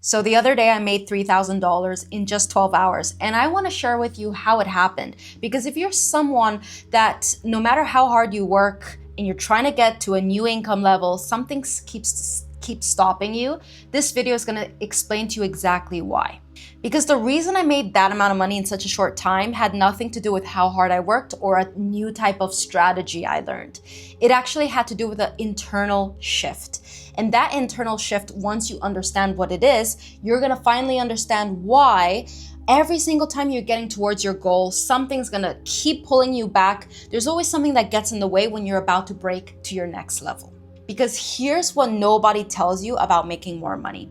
So the other day I made $3,000 in just 12 hours, and I want to share with you how it happened. Because if you're someone that no matter how hard you work and you're trying to get to a new income level, something keeps stopping you, this video is going to explain to you exactly why. Because the reason I made that amount of money in such a short time had nothing to do with how hard I worked or a new type of strategy I learned. It actually had to do with an internal shift. And that internal shift, once you understand what it is, you're gonna finally understand why every single time you're getting towards your goal, something's gonna keep pulling you back. There's always something that gets in the way when you're about to break to your next level. Because here's what nobody tells you about making more money.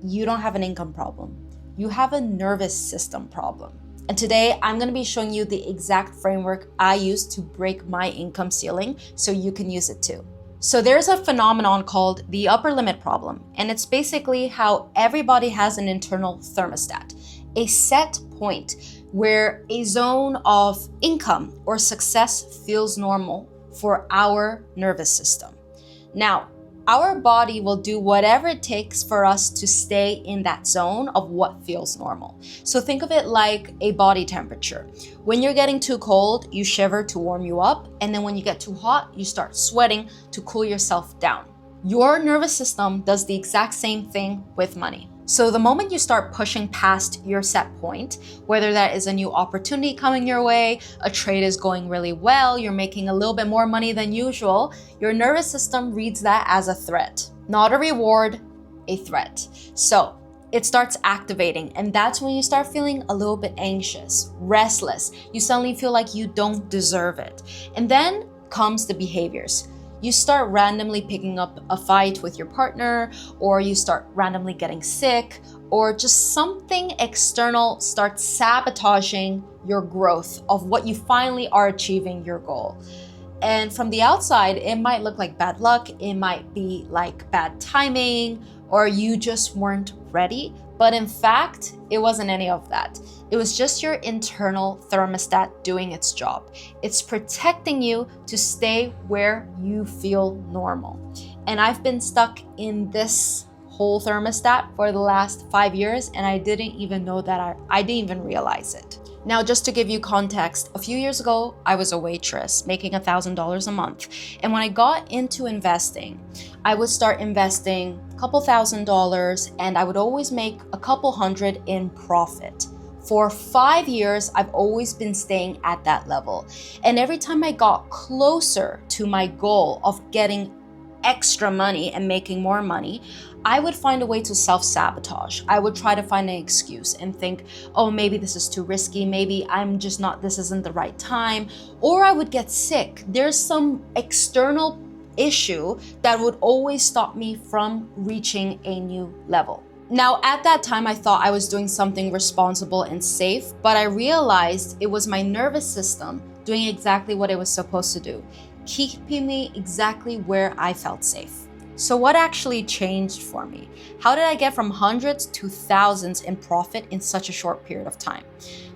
You don't have an income problem. You have a nervous system problem. And today I'm gonna be showing you the exact framework I use to break my income ceiling so you can use it too. So there's a phenomenon called the upper limit problem, and it's basically how everybody has an internal thermostat, a set point where a zone of income or success feels normal for our nervous system. Now, our body will do whatever it takes for us to stay in that zone of what feels normal. So think of it like a body temperature. When you're getting too cold, you shiver to warm you up, and then when you get too hot, you start sweating to cool yourself down. Your nervous system does the exact same thing with money. So the moment you start pushing past your set point, whether that is a new opportunity coming your way, a trade is going really well, you're making a little bit more money than usual, your nervous system reads that as a threat, not a reward, a threat. So it starts activating, and that's when you start feeling a little bit anxious, restless. You suddenly feel like you don't deserve it. And then comes the behaviors. You start randomly picking up a fight with your partner, or you start randomly getting sick, or just something external starts sabotaging your growth of what you finally are achieving your goal. And from the outside, it might look like bad luck, it might be like bad timing, or you just weren't ready. But in fact, it wasn't any of that. It was just your internal thermostat doing its job. It's protecting you to stay where you feel normal. And I've been stuck in this whole thermostat for the last 5 years, and I didn't even know that I didn't even realize it. Now, just to give you context, a few years ago, I was a waitress making $1,000 a month. And when I got into investing, I would start investing a couple $1,000s, and I would always make a couple hundred in profit. For 5 years, I've always been staying at that level. And every time I got closer to my goal of getting extra money and making more money, I would find a way to self-sabotage. I would try to find an excuse and think, oh, maybe this is too risky. Maybe this isn't the right time. Or I would get sick. There's some external issue that would always stop me from reaching a new level. Now, at that time, I thought I was doing something responsible and safe, but I realized it was my nervous system doing exactly what it was supposed to do, keeping me exactly where I felt safe. So what actually changed for me? How did I get from hundreds to thousands in profit in such a short period of time?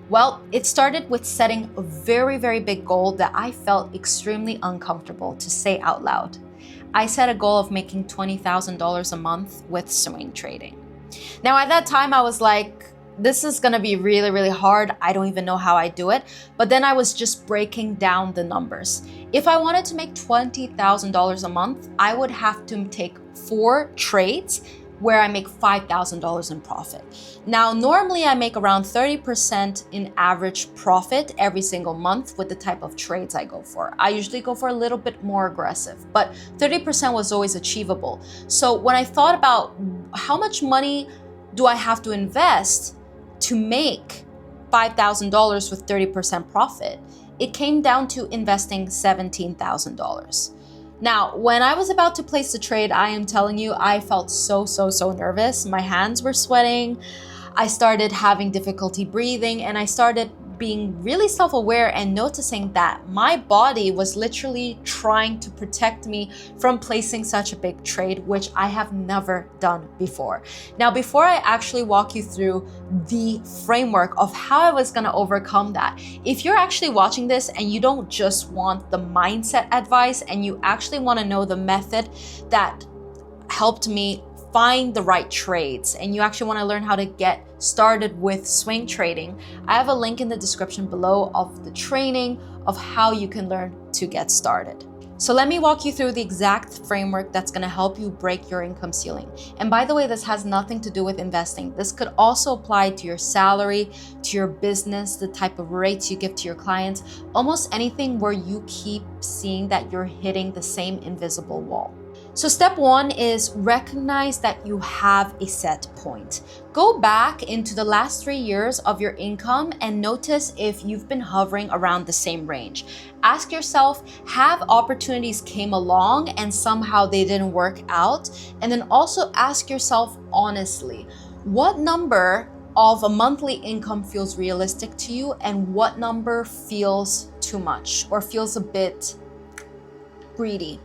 Well, it started with setting a very, very big goal that I felt extremely uncomfortable to say out loud. I set a goal of making $20,000 a month with swing trading. Now, at that time, I was like, this is gonna be really, really hard. I don't even know how I do it. But then I was just breaking down the numbers. If I wanted to make $20,000 a month, I would have to take 4 trades where I make $5,000 in profit. Now, normally I make around 30% in average profit every single month with the type of trades I go for. I usually go for a little bit more aggressive, but 30% was always achievable. So when I thought about how much money do I have to invest to make $5,000 with 30% profit, it came down to investing $17,000. Now, when I was about to place the trade, I am telling you, I felt so nervous. My hands were sweating. I started having difficulty breathing, and I started being really self-aware and noticing that my body was literally trying to protect me from placing such a big trade, which I have never done before. Now, before I actually walk you through the framework of how I was gonna overcome that, if you're actually watching this and you don't just want the mindset advice and you actually wanna know the method that helped me find the right trades and you actually want to learn how to get started with swing trading, I have a link in the description below of the training of how you can learn to get started. So let me walk you through the exact framework that's going to help you break your income ceiling. And by the way, this has nothing to do with investing. This could also apply to your salary, to your business, the type of rates you give to your clients, almost anything where you keep seeing that you're hitting the same invisible wall. So step one is recognize that you have a set point. Go back into the last 3 years of your income and notice if you've been hovering around the same range. Ask yourself, have opportunities came along and somehow they didn't work out? And then also ask yourself honestly, what number of a monthly income feels realistic to you and what number feels too much or feels a bit greedy?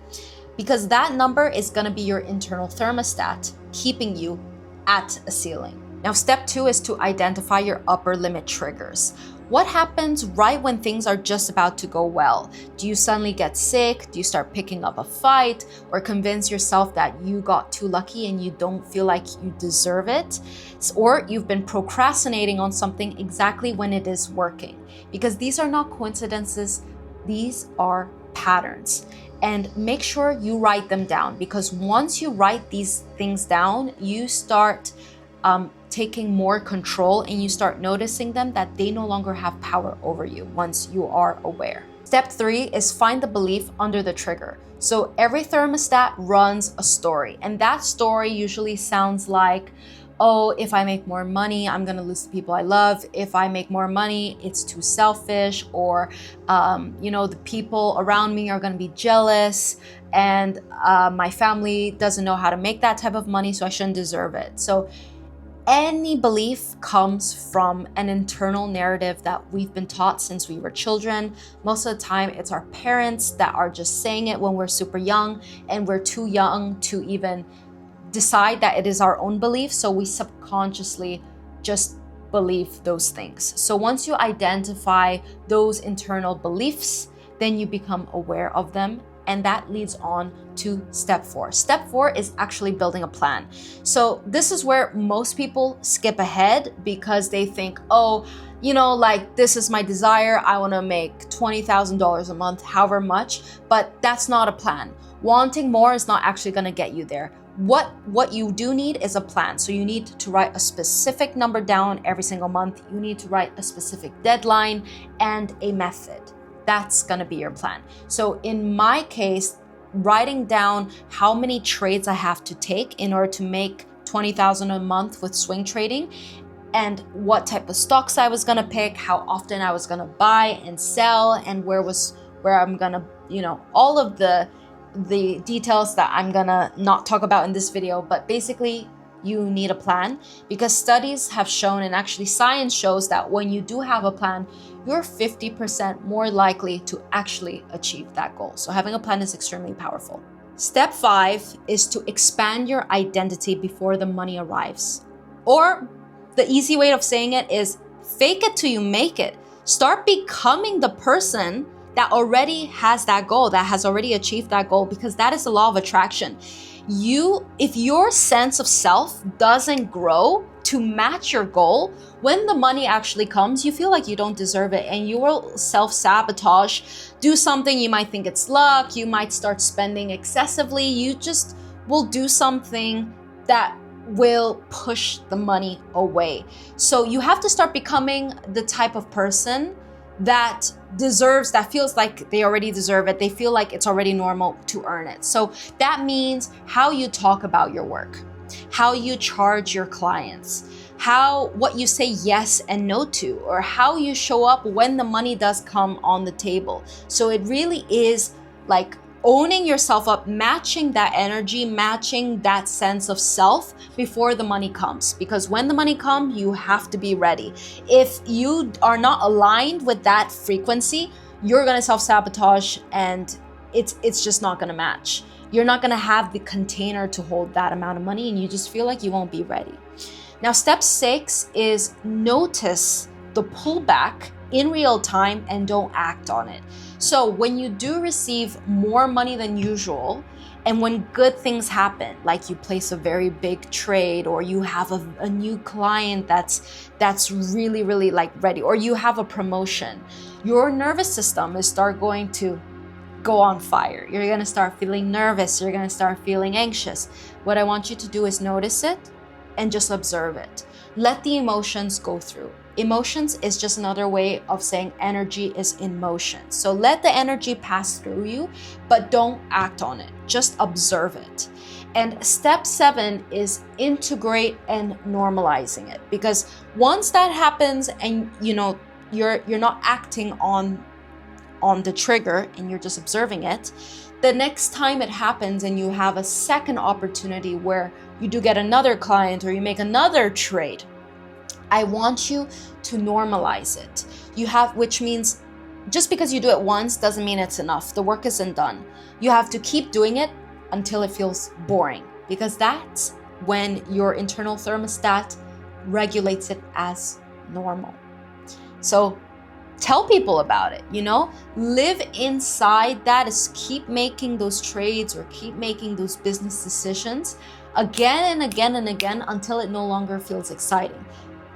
Because that number is going to be your internal thermostat, keeping you at a ceiling. Now, step two is to identify your upper limit triggers. What happens right when things are just about to go well? Do you suddenly get sick? Do you start picking up a fight? Or convince yourself that you got too lucky and you don't feel like you deserve it? Or you've been procrastinating on something exactly when it is working? Because these are not coincidences, these are patterns. And make sure you write them down, because once you write these things down, you start taking more control and you start noticing them that they no longer have power over you once you are aware. Step three is find the belief under the trigger. So every thermostat runs a story, and that story usually sounds like, oh, if I make more money, I'm gonna lose the people I love. If I make more money, it's too selfish, or the people around me are gonna be jealous, and my family doesn't know how to make that type of money, so I shouldn't deserve it. So any belief comes from an internal narrative that we've been taught since we were children. Most of the time, it's our parents that are just saying it when we're super young, and we're too young to even decide that it is our own belief, so we subconsciously just believe those things. So once you identify those internal beliefs, then you become aware of them, and that leads on to step four. Step four is actually building a plan. So this is where most people skip ahead because they think, oh, this is my desire, I want to make $20,000 a month, however much, but that's not a plan. Wanting more is not actually going to get you there. What you do need is a plan. So you need to write a specific number down every single month. You need to write a specific deadline and a method. That's going to be your plan. So in my case, writing down how many trades I have to take in order to make $20,000 a month with swing trading, and what type of stocks I was going to pick, how often I was going to buy and sell, and where I'm going to, all of the details that I'm gonna not talk about in this video, but basically you need a plan, because studies have shown, and actually science shows, that when you do have a plan, you're 50% more likely to actually achieve that goal. So having a plan is extremely powerful. Step five is to expand your identity before the money arrives. Or the easy way of saying it is fake it till you make it. Start becoming the person that already has that goal, that has already achieved that goal, because that is the law of attraction. If your sense of self doesn't grow to match your goal, when the money actually comes, you feel like you don't deserve it, and you will self-sabotage, do something, you might think it's luck, you might start spending excessively, you just will do something that will push the money away. So you have to start becoming the type of person that feels like they already deserve it. They feel like it's already normal to earn it. So that means how you talk about your work, how you charge your clients, what you say yes and no to, or how you show up when the money does come on the table. So it really is like owning yourself up, matching that energy, matching that sense of self before the money comes. Because when the money comes, you have to be ready. If you are not aligned with that frequency, you're gonna self-sabotage, and it's just not gonna match. You're not gonna have the container to hold that amount of money, and you just feel like you won't be ready. Now, step 6 is notice the pullback in real time and don't act on it. So when you do receive more money than usual And when good things happen, like you place a very big trade, or you have a new client that's really, really like ready, or you have a promotion, your nervous system is start going to go on fire. You're gonna start feeling nervous. You're gonna start feeling anxious. What I want you to do is notice it and just observe it. Let the emotions go through. Emotions is just another way of saying energy is in motion. So let the energy pass through you, but don't act on it. Just observe it. And step 7 is integrate and normalizing it. Because once that happens and you're not acting on the trigger and you're just observing it, the next time it happens and you have a second opportunity where you do get another client or you make another trade, I want you to normalize it. Which means just because you do it once doesn't mean it's enough. The work isn't done. You have to keep doing it until it feels boring, because that's when your internal thermostat regulates it as normal. So tell people about it, live inside that. Is keep making those trades or keep making those business decisions again and again and again until it no longer feels exciting.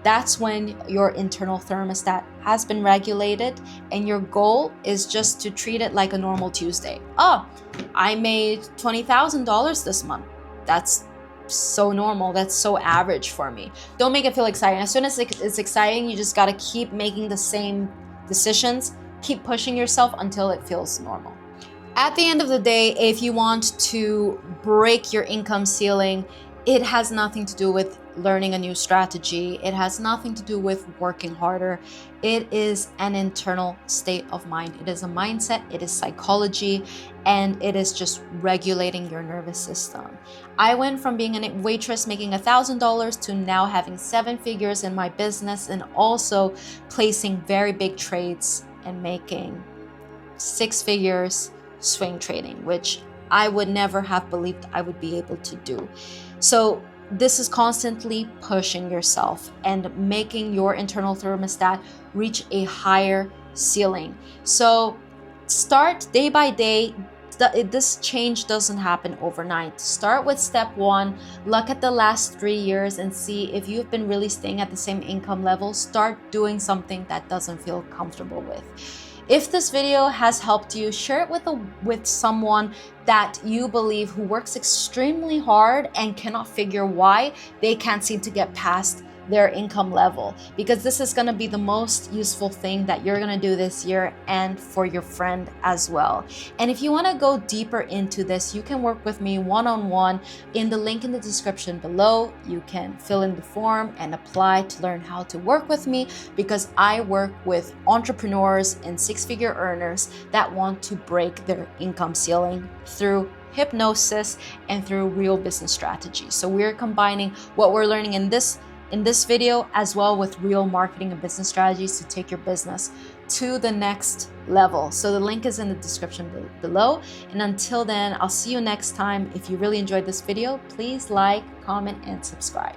That's when your internal thermostat has been regulated, and your goal is just to treat it like a normal Tuesday. Oh, I made $20,000 this month. That's so normal. That's so average for me. Don't make it feel exciting. As soon as it's exciting, you just got to keep making the same decisions. Keep pushing yourself until it feels normal. At the end of the day, if you want to break your income ceiling, it has nothing to do with learning a new strategy. It has nothing to do with working harder. It is an internal state of mind. It is a mindset, it is psychology, and it is just regulating your nervous system. I went from being a waitress making $1,000 to now having 7 figures in my business, and also placing very big trades and making 6 figures swing trading, which I would never have believed I would be able to do. So this is constantly pushing yourself and making your internal thermostat reach a higher ceiling. So start day by day. This change doesn't happen overnight. Start with step 1. Look at the last 3 years and see if you've been really staying at the same income level. Start doing something that doesn't feel comfortable with. If this video has helped you, share it with someone that you believe who works extremely hard and cannot figure why they can't seem to get past their income level, because this is going to be the most useful thing that you're going to do this year, and for your friend as well. And if you want to go deeper into this, you can work with me one-on-one in the link in the description below. You can fill in the form and apply to learn how to work with me, because I work with entrepreneurs and 6-figure earners that want to break their income ceiling through hypnosis and through real business strategies. So we're combining what we're learning in this video as well with real marketing and business strategies to take your business to the next level. So the link is in the description below. And until then, I'll see you next time. If you really enjoyed this video, please like, comment, and subscribe.